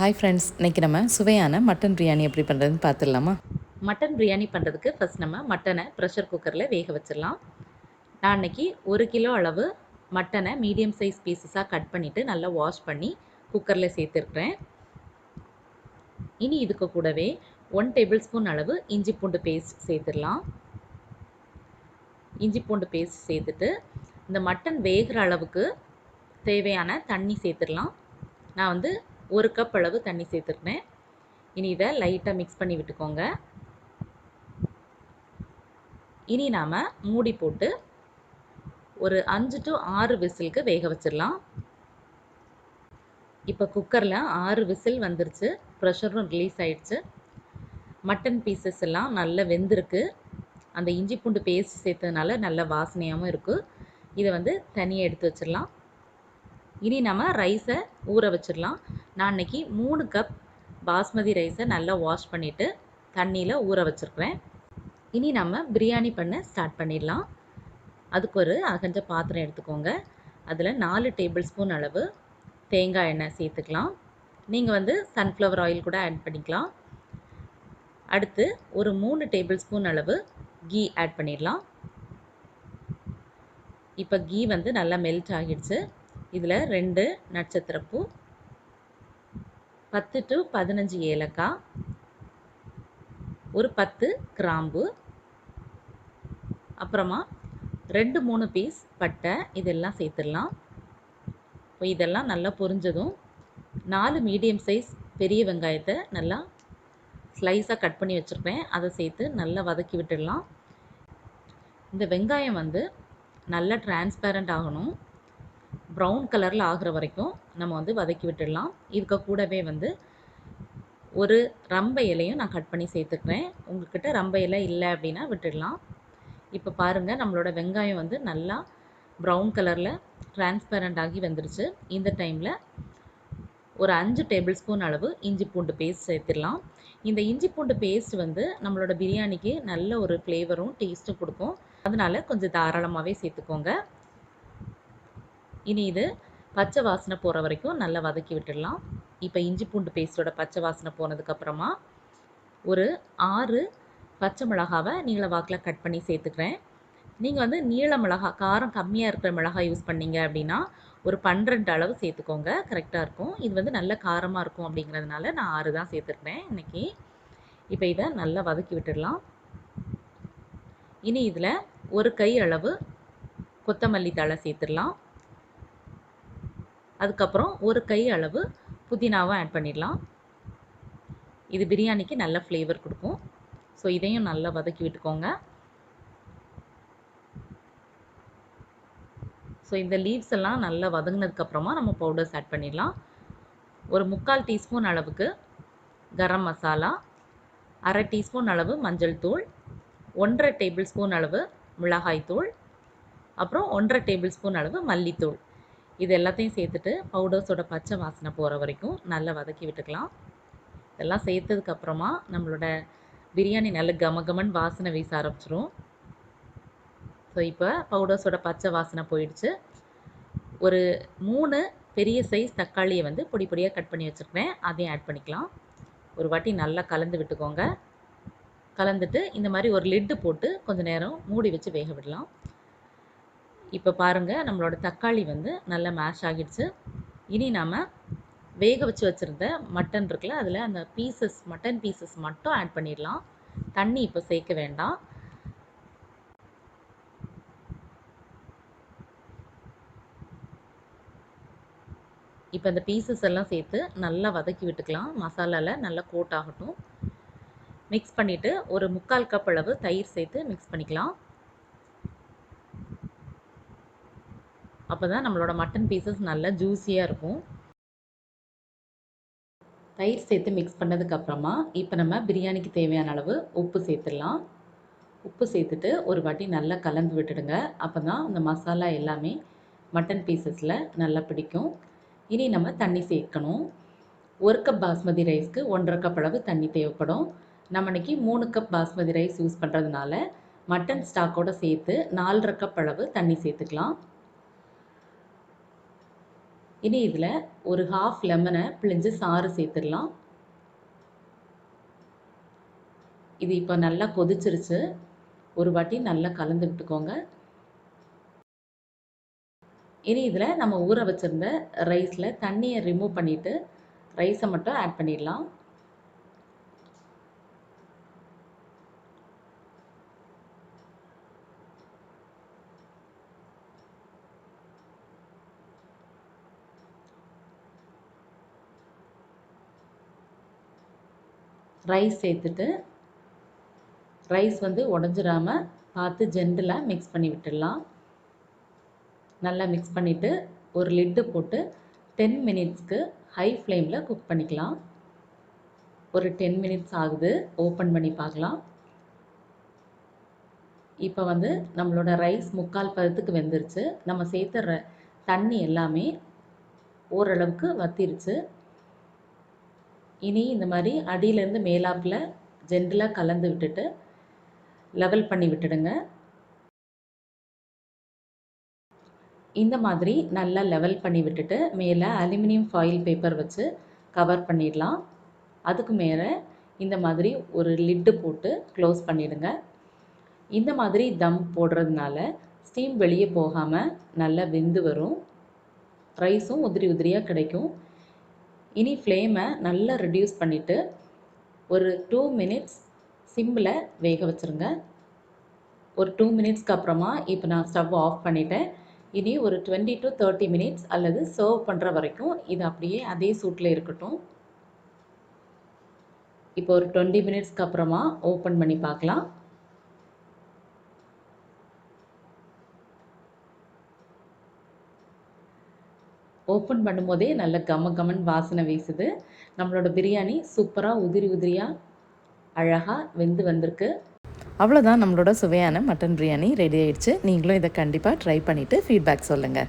Hi friends, இன்றைக்கி நம்ம சுவையான மட்டன் பிரியாணி எப்படி பண்ணுறதுன்னு பார்த்துடலாமா? மட்டன் பிரியாணி பண்ணுறதுக்கு ஃபஸ்ட் நம்ம மட்டனை ப்ரெஷர் குக்கரில் வேக வச்சிடலாம். நான் அன்றைக்கி 1 கிலோ அளவு மட்டனை மீடியம் சைஸ் பீசஸாக கட் பண்ணிவிட்டு நல்லா வாஷ் பண்ணி குக்கரில் சேர்த்துருக்குறேன். இனி இதுக்கு கூடவே 1 டேபிள் ஸ்பூன் அளவு இஞ்சி பூண்டு பேஸ்ட் சேர்த்துடலாம். இஞ்சி பூண்டு பேஸ்ட் சேர்த்துட்டு இந்த மட்டன் வேகிற அளவுக்கு தேவையான தண்ணி சேர்த்துடலாம். நான் வந்து 1 கப் அளவு தண்ணி சேர்த்துருக்கேன். இனி இதை லைட்டாக மிக்ஸ் பண்ணி விட்டுக்கோங்க. இனி நாம் மூடி போட்டு ஒரு 5 to 6 விசிலுக்கு வேக வச்சிடலாம். இப்போ குக்கரில் 6 விசில் வந்துருச்சு, ப்ரெஷரும் ரிலீஸ் ஆயிடுச்சு. மட்டன் பீசஸ் எல்லாம் நல்லா வெந்திருக்கு. அந்த இஞ்சி பூண்டு பேஸ்ட் சேர்த்ததுனால நல்ல வாசனையாகவும் இருக்குது. இதை வந்து தனியாக எடுத்து வச்சிடலாம். இனி நம்ம ரைஸை ஊற வச்சிடலாம். நான் இன்றைக்கி 3 கப் பாஸ்மதி ரைஸை நல்லா வாஷ் பண்ணிவிட்டு தண்ணியில் ஊற வச்சுருக்கிறேன். இனி நம்ம பிரியாணி பண்ண ஸ்டார்ட் பண்ணிடலாம். அதுக்கு ஒரு அகஞ்ச பாத்திரம் எடுத்துக்கோங்க. அதில் 4 டேபிள் ஸ்பூன் அளவு தேங்காய் எண்ணெய் சேர்த்துக்கலாம். நீங்கள் வந்து சன்ஃப்ளவர் ஆயில் கூட ஆட் பண்ணிக்கலாம். அடுத்து ஒரு 3 டேபிள் ஸ்பூன் அளவு கீ ஆட் பண்ணிடலாம். இப்போ கீ வந்து நல்லா மெல்ட் ஆகிடுச்சு. இதில் 2 நட்சத்திரப்பூ, 10 to 15 ஏலக்காய், ஒரு 10 கிராம்பு, அப்புறமா 2-3 பீஸ் பட்டை, இதெல்லாம் சேர்த்துடலாம். இப்போ இதெல்லாம் நல்லா பொரிஞ்சதும் 4 மீடியம் சைஸ் பெரிய வெங்காயத்தை நல்லா ஸ்லைஸாக கட் பண்ணி வச்சுருப்பேன், அதை சேர்த்து நல்லா வதக்கி விட்டுடலாம். இந்த வெங்காயம் வந்து நல்லா டிரான்ஸ்பேரண்ட் ஆகணும். ப்ரௌன் கலரில் ஆகிற வரைக்கும் நம்ம வந்து வதக்கி விட்டுடலாம். இதுக்கு கூடவே வந்து ஒரு ரம்ப இலையும் நான் கட் பண்ணி சேர்த்துக்கிறேன். உங்கள்கிட்ட ரம்ப இலை இல்லை அப்படின்னா விட்டுடலாம். இப்போ பாருங்கள், நம்மளோட வெங்காயம் வந்து நல்லா ப்ரௌன் கலரில் டிரான்ஸ்பேரண்ட் ஆகி வந்துருச்சு. இந்த டைமில் ஒரு 5 டேபிள் ஸ்பூன் அளவு இஞ்சி பூண்டு பேஸ்ட் சேர்த்துடலாம். இந்த இஞ்சி பூண்டு பேஸ்ட் வந்து நம்மளோட பிரியாணிக்கு நல்ல ஒரு ஃப்ளேவரும் டேஸ்ட்டும் கொடுக்கும். அதனால் கொஞ்சம் தாராளமாகவே சேர்த்துக்கோங்க. இனி இது பச்சை வாசனை போகிற வரைக்கும் நல்லா வதக்கி விட்டுடலாம். இப்போ இஞ்சி பூண்டு பேஸ்ட்டோட பச்சை வாசனை போனதுக்கப்புறமா ஒரு 6 பச்சை மிளகாவை நீள வாக்கில் கட் பண்ணி சேர்த்துக்கிறேன். நீங்கள் வந்து நீள மிளகாய் காரம் கம்மியாக இருக்கிற மிளகாய் யூஸ் பண்ணீங்க அப்படின்னா ஒரு 12 அளவு சேர்த்துக்கோங்க, கரெக்டாக இருக்கும். இது வந்து நல்ல காரமாக இருக்கும் அப்படிங்கிறதுனால நான் 6 தான் சேர்த்துருக்கிறேன் இன்றைக்கி. இப்போ இதை நல்லா வதக்கி விட்டுடலாம். இனி இதில் ஒரு கை அளவு கொத்தமல்லி தழை சேர்த்துடலாம். அதுக்கப்புறம் ஒரு கை அளவு புதினாவும் ஆட் பண்ணிடலாம். இது பிரியாணிக்கு நல்ல ஃப்ளேவர் கொடுக்கும். ஸோ இதையும் நல்லா வதக்கி விட்டுக்கோங்க. ஸோ இந்த லீவ்ஸ் எல்லாம் நல்லா வதங்கினதுக்கப்புறமா நம்ம பவுடர்ஸ் ஆட் பண்ணிடலாம். ஒரு 3/4 டீஸ்பூன் அளவுக்கு கரம் மசாலா, அரை டீஸ்பூன் அளவு மஞ்சள் தூள், 1.5 டேபிள் ஸ்பூன் அளவு மிளகாய் தூள், அப்புறம் 1.5 டேபிள் ஸ்பூன் அளவு மல்லித்தூள், இது எல்லாத்தையும் சேர்த்துட்டு பவுடர்ஸோட பச்சை வாசனை போகிற வரைக்கும் நல்லா வதக்கி விட்டுக்கலாம். இதெல்லாம் சேர்த்ததுக்கப்புறமா நம்மளோட பிரியாணி நல்ல கமகமன் வாசனை வீச ஆரம்பிச்சிரும். ஸோ இப்போ பவுடர்ஸோட பச்சை வாசனை போயிடுச்சு. ஒரு 3 பெரிய சைஸ் தக்காளியை வந்து பொடி பொடியாக கட் பண்ணி வச்சுருக்கேன், அதையும் ஆட் பண்ணிக்கலாம். ஒரு வாட்டி நல்லா கலந்து விட்டுக்கோங்க. கலந்துட்டு இந்த மாதிரி ஒரு லிட்டு போட்டு கொஞ்சம் நேரம் மூடி வச்சு வேக விடலாம். இப்போ பாருங்கள், நம்மளோட தக்காளி வந்து நல்லா மேஷ் ஆகிடுச்சு. இனி நாம் வேக வச்சு வச்சுருந்த மட்டன் இருக்குல்ல, அதில் அந்த மட்டன் பீசஸ் மட்டும் ஆட் பண்ணிடலாம். தண்ணி இப்போ சேர்க்க வேண்டாம். இப்போ அந்த பீசஸ் எல்லாம் சேர்த்து நல்லா வதக்கி விட்டுக்கலாம். மசாலாவில் நல்லா கோட் ஆகட்டும். மிக்ஸ் பண்ணிவிட்டு ஒரு 3/4 கப் அளவு தயிர் சேர்த்து மிக்ஸ் பண்ணிக்கலாம். அப்போ தான் நம்மளோட மட்டன் பீசஸ் நல்லா ஜூஸியாக இருக்கும். தயிர் சேர்த்து மிக்ஸ் பண்ணதுக்கப்புறமா இப்போ நம்ம பிரியாணிக்கு தேவையான அளவு உப்பு சேர்த்துடலாம். உப்பு சேர்த்துட்டு ஒரு வாட்டி நல்லா கலந்து விட்டுடுங்க. அப்போ தான் அந்த மசாலா எல்லாமே மட்டன் பீசஸில் நல்லா பிடிக்கும். இனி நம்ம தண்ணி சேர்க்கணும். 1 கப் பாஸ்மதி ரைஸ்க்கு 1.5 கப் அளவு தண்ணி தேவைப்படும். நம்ம இன்றைக்கி 3 கப் பாஸ்மதி ரைஸ் யூஸ் பண்ணுறதுனால மட்டன் ஸ்டாக்கோடு சேர்த்து 4.5 கப் அளவு தண்ணி சேர்த்துக்கலாம். இனி இதில் ஒரு ஹாஃப் லெமனை பிழிஞ்சு சாறு சேர்த்துடலாம். இது இப்போ நல்லா கொதிச்சிருச்சு. ஒரு வாட்டி நல்லா கலந்து விட்டுக்கோங்க. இனி இதில் நம்ம ஊற வச்சுருந்த ரைஸில் தண்ணியை ரிமூவ் பண்ணிவிட்டு ரைஸை மட்டும் ஆட் பண்ணிடலாம். ரைஸ் சேர்த்துட்டு ரைஸ் உடஞ்சிடாம பார்த்து ஜென்டிலாக மிக்ஸ் பண்ணி விட்டுடலாம். நல்லா மிக்ஸ் பண்ணிவிட்டு ஒரு லிட்டு போட்டு 10 மினிட்ஸ்க்கு ஹை ஃப்ளேமில் குக் பண்ணிக்கலாம். ஒரு 10 மினிட்ஸ் ஆகுது. ஓப்பன் பண்ணி பார்க்கலாம். இப்போ நம்மளோட ரைஸ் முக்கால் பதத்துக்கு வெந்துருச்சு. நம்ம சேர்த்துற தண்ணி எல்லாமே ஓரளவுக்கு வத்திருச்சு. இனி இந்த மாதிரி அடியிலேருந்து மேலாப்பில் ஜென்டிலாக கலந்து விட்டுட்டு லெவல் பண்ணி விட்டுடுங்க. இந்த மாதிரி நல்லா லெவல் பண்ணி விட்டுட்டு மேலே அலுமினியம் ஃபாயில் பேப்பர் வச்சு கவர் பண்ணிடலாம். அதுக்கு மேலே இந்த மாதிரி ஒரு லிட்டு போட்டு க்ளோஸ் பண்ணிடுங்க. இந்த மாதிரி தம் போடுறதுனால ஸ்டீம் வெளியே போகாமல் நல்லா வெந்து வரும். ரைஸும் உதிரி உதிரியாக கிடைக்கும். இனி ஃப்ளேமை நல்லா ரெடியூஸ் பண்ணிவிட்டு ஒரு 2 மினிட்ஸ் சிம்மில் வேக வச்சுருங்க. ஒரு 2 மினிட்ஸ்க்கு அப்புறமா இப்போ நான் ஸ்டவ் ஆஃப் பண்ணிட்டேன். இனி ஒரு 20 to 30 மினிட்ஸ் அல்லது சர்வ் பண்ணுற வரைக்கும் இது அப்படியே அதே சூட்டில் இருக்கட்டும். இப்போ ஒரு 20 மினிட்ஸ்க்கு அப்புறமா ஓப்பன் பண்ணி பார்க்கலாம். ஓப்பன் பண்ணும்போதே நல்ல கம கமன் வாசனை வீசுது. நம்மளோட பிரியாணி சூப்பராக உதிரி உதிரியாக அழகாக வெந்து வந்திருக்கு. அவ்வளோதான், நம்மளோட சுவையான மட்டன் பிரியாணி ரெடி ஆயிடுச்சு. நீங்களும் இதை கண்டிப்பாக ட்ரை பண்ணிவிட்டு ஃபீட்பேக் சொல்லுங்கள்.